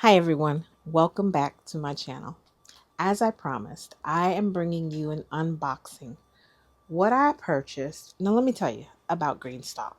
Hi everyone, welcome back to my channel. As I promised, I am bringing you an unboxing. What I purchased, now let me tell you about GreenStalk.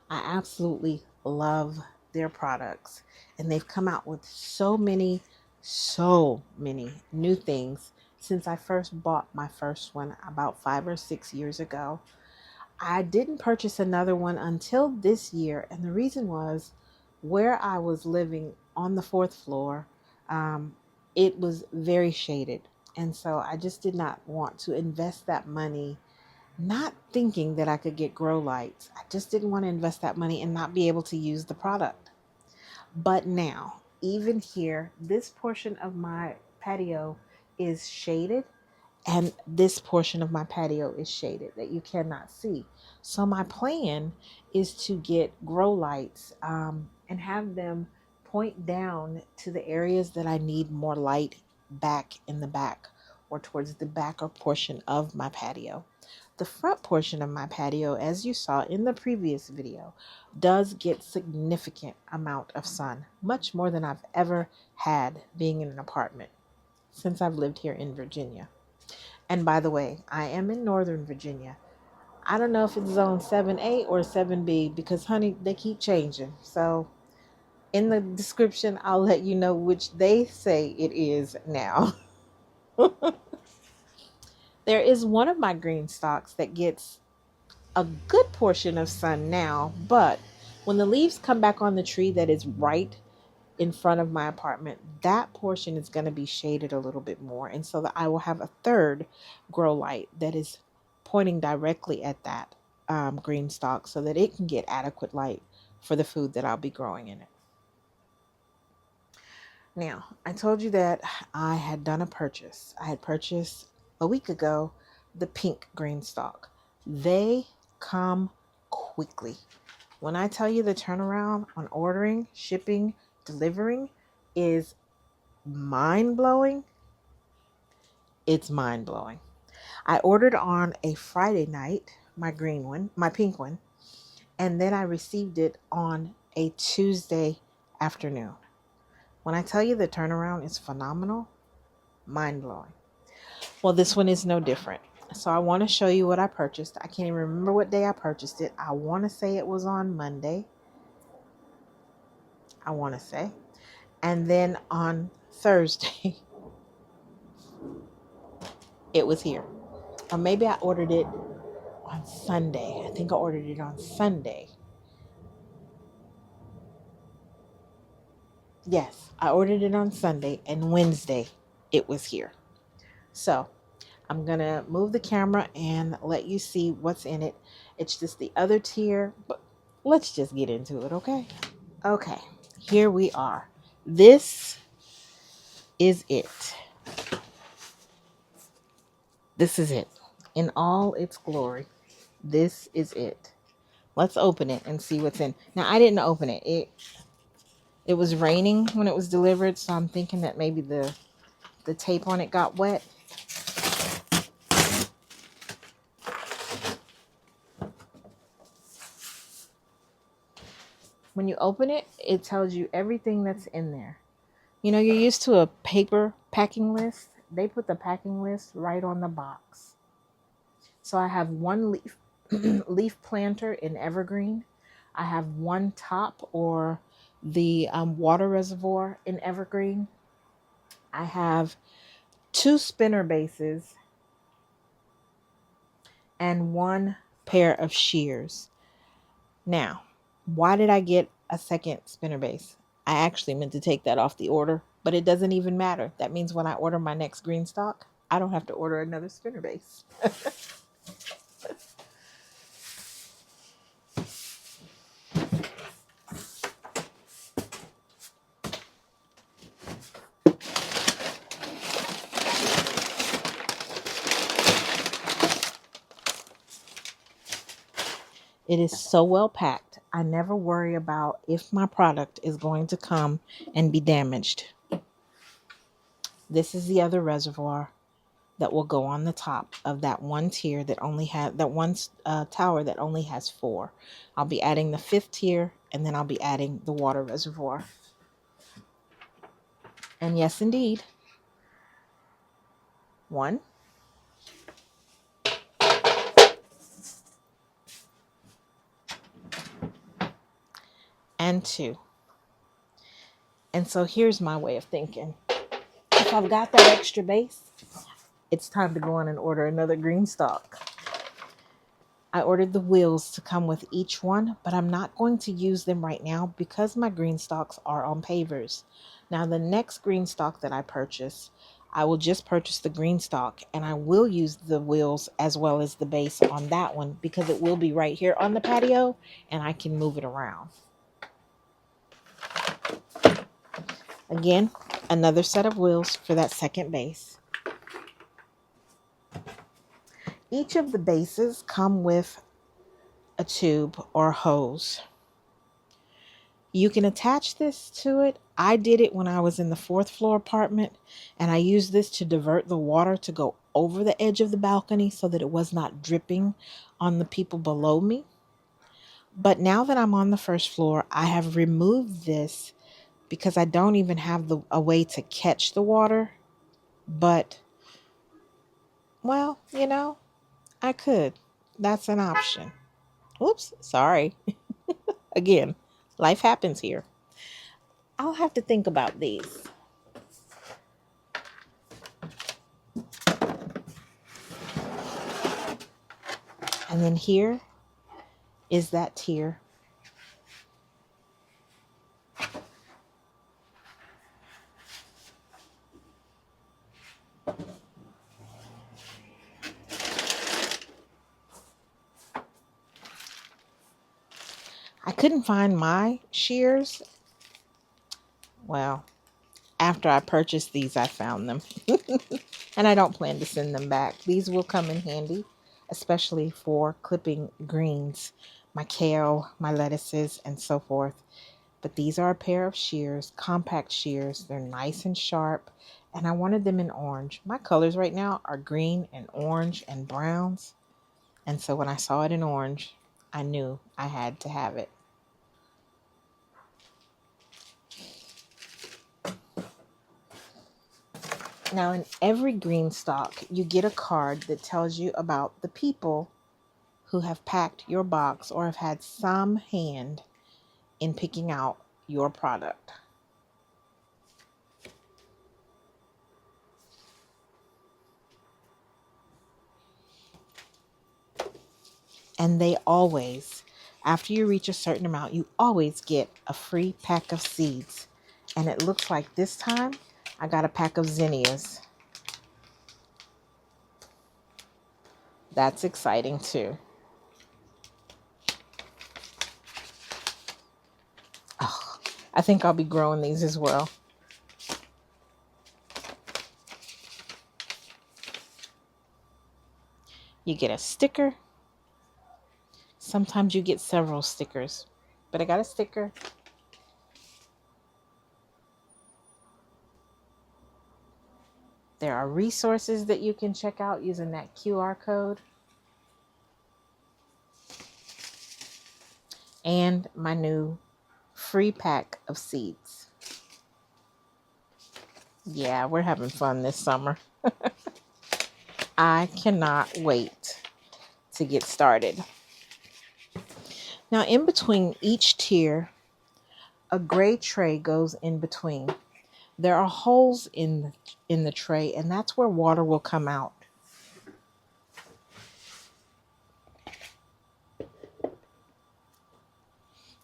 I absolutely love their products and they've come out with so many new things since I first bought my first one about 5 or 6 years ago. I didn't purchase another one until this year, and the reason was where I was living on the fourth floor, um, it was very shaded. And so I just did not want to invest that money, not thinking that I could get grow lights. I just didn't want to invest that money and not be able to use the product. But now, even here, this portion of my patio is shaded and this portion of my patio is shaded that you cannot see. So my plan is to get grow lights and have them point down to the areas that I need more light back in the back or towards the back or portion of my patio. The front portion of my patio, as you saw in the previous video, does get significant amount of sun, much more than I've ever had being in an apartment since I've lived here in Virginia. And by the way, I am in Northern Virginia. I don't know if it's zone 7A or 7B because, honey, they keep changing. So in the description, I'll let you know which they say it is now. There is one of my green stalks that gets a good portion of sun now, but when the leaves come back on the tree that is right in front of my apartment, that portion is going to be shaded a little bit more. And so that I will have a third grow light that is pointing directly at that green stalk so that it can get adequate light for the food that I'll be growing in it. Now, I told you that I had done a purchase. I had purchased a week ago the pink green stalk. They come quickly. When I tell you the turnaround on ordering, shipping, delivering is mind-blowing, it's mind-blowing. I ordered on a Friday night, my green one, my pink one, and then I received it on a Tuesday afternoon. When I tell you the turnaround is phenomenal, mind-blowing. Well, this one is no different. So I want to show you what I purchased. I can't even remember what day I purchased it. I want to say it was on Monday. I want to say. And then on Thursday, it was here. Or maybe I ordered it on Sunday. I think I ordered it on Sunday. Yes, I ordered it on Sunday, and Wednesday it was here. So I'm going to move the camera and let you see what's in it. It's just the other tier, but let's just get into it, okay? Okay, here we are. This is it. This is it. In all its glory. This is it. Let's open it and see what's in. Now, I didn't open it. It was raining when it was delivered, so I'm thinking that maybe the tape on it got wet. When you open it, it tells you everything that's in there. You know, you're used to a paper packing list. They put the packing list right on the box. So I have one leaf planter in evergreen. I have one top or the water reservoir in evergreen. I have two spinner bases and one pair of shears. Now, why did I get a second spinner base? I actually meant to take that off the order, but it doesn't even matter. That means when I order my next green stock, I don't have to order another spinner base. It is so well packed. I never worry about if my product is going to come and be damaged. This is the other reservoir that will go on the top of that one tier that only had that one tower that only has 4. I'll be adding the 5th tier, and then I'll be adding the water reservoir. And yes, indeed. 1 and 2. And so here's my way of thinking. If I've got that extra base, it's time to go on and order another GreenStalk. I ordered the wheels to come with each one, but I'm not going to use them right now because my GreenStalks are on pavers. Now, the next GreenStalk that I purchase, I will just purchase the GreenStalk, and I will use the wheels as well as the base on that one because it will be right here on the patio and I can move it around. Again, another set of wheels for that second base. Each of the bases come with a tube or hose. You can attach this to it. I did it when I was in the 4th floor apartment, and I used this to divert the water to go over the edge of the balcony so that it was not dripping on the people below me. But now that I'm on the 1st floor, I have removed this because I don't even have a way to catch the water. But, well, I could. That's an option. Oops, sorry. Again, life happens here. I'll have to think about these. And then here is that tier. I couldn't find my shears. Well, after I purchased these, I found them. And I don't plan to send them back. These will come in handy, especially for clipping greens, my kale, my lettuces, and so forth. But these are a pair of shears, compact shears. They're nice and sharp, and I wanted them in orange. My colors right now are green and orange and browns. And so when I saw it in orange, I knew I had to have it. Now, in every GreenStalk, you get a card that tells you about the people who have packed your box or have had some hand in picking out your product. And they always, after you reach a certain amount, you always get a free pack of seeds. And it looks like this time I got a pack of zinnias. That's exciting too. Oh, I think I'll be growing these as well. You get a sticker. Sometimes you get several stickers, but I got a sticker. There are resources that you can check out using that QR code. And my new free pack of seeds. Yeah, we're having fun this summer. I cannot wait to get started. Now, in between each tier, a gray tray goes in between. There are holes in the tray, and that's where water will come out.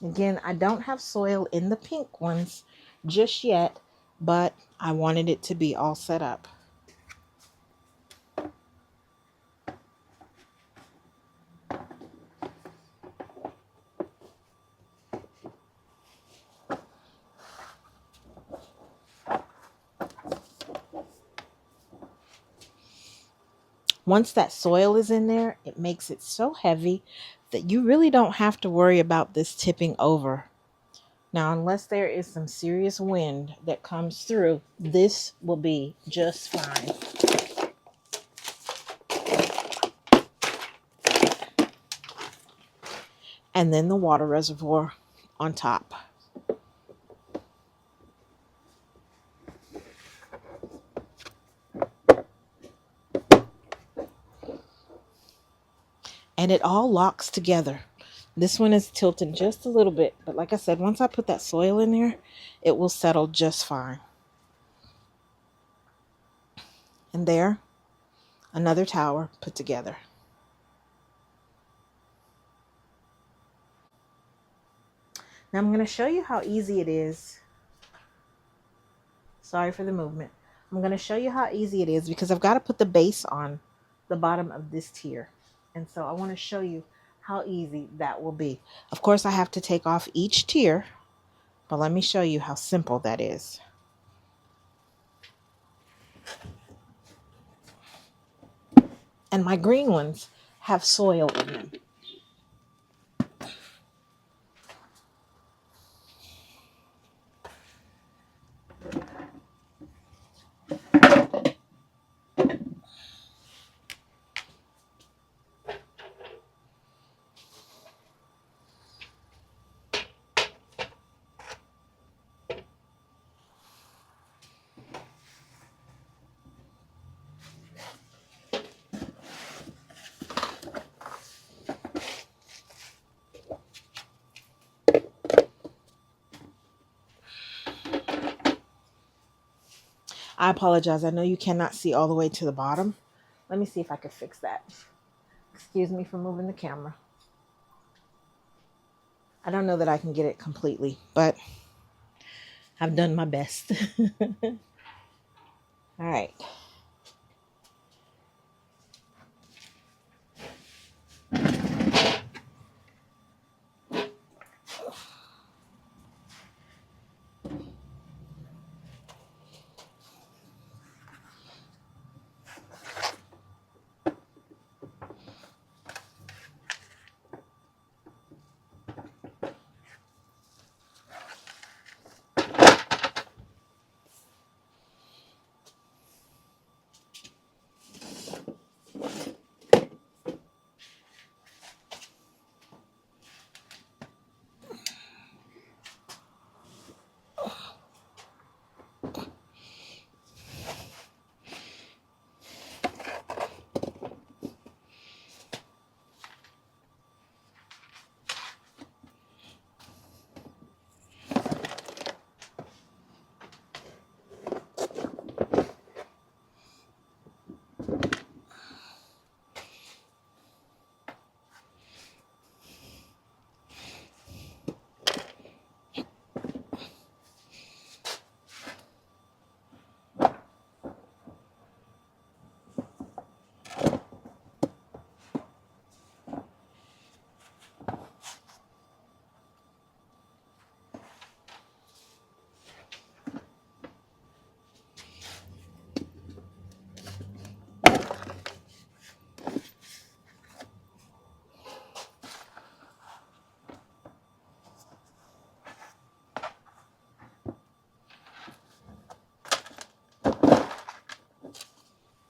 Again, I don't have soil in the pink ones just yet, but I wanted it to be all set up. Once that soil is in there, it makes it so heavy that you really don't have to worry about this tipping over. Now, unless there is some serious wind that comes through, this will be just fine. And then the water reservoir on top. and it all locks together. This one is tilted just a little bit, but like I said, once I put that soil in there, it will settle just fine. And there, another tower put together. Now I'm going to show you how easy it is. Sorry for the movement. I'm going to show you how easy it is because I've got to put the base on the bottom of this tier. And so I want to show you how easy that will be. Of course, I have to take off each tier, but let me show you how simple that is. And my green ones have soil in them. I apologize. I know you cannot see all the way to the bottom. Let me see if I can fix that. Excuse me for moving the camera. I don't know that I can get it completely, but I've done my best. All right.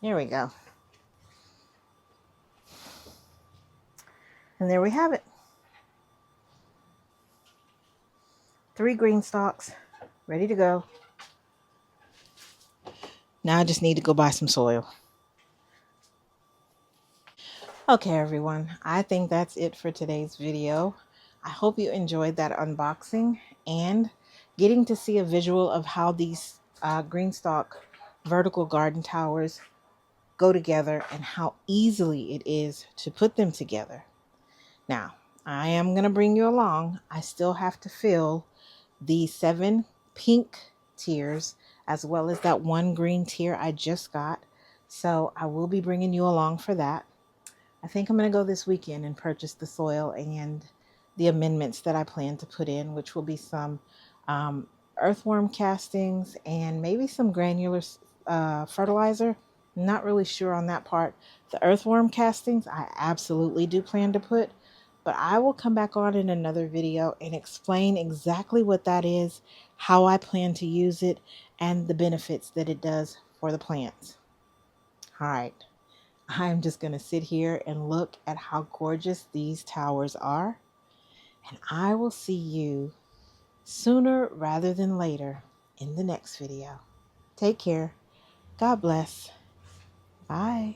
Here we go. And there we have it. 3 green stalks ready to go. Now I just need to go buy some soil. Okay, everyone. I think that's it for today's video. I hope you enjoyed that unboxing and getting to see a visual of how these GreenStalk vertical garden towers go together and how easily it is to put them together. Now, I am going to bring you along. I still have to fill the 7 pink tiers as well as that 1 green tier I just got. So I will be bringing you along for that. I think I'm going to go this weekend and purchase the soil and the amendments that I plan to put in, which will be some earthworm castings and maybe some granular fertilizer. Not really sure on that part. The earthworm castings I absolutely do plan to put, but I will come back on in another video and explain exactly what that is, how I plan to use it, and the benefits that it does for the plants. All right. I'm just going to sit here and look at how gorgeous these towers are. And I will see you sooner rather than later in the next video. Take care. God bless. Bye.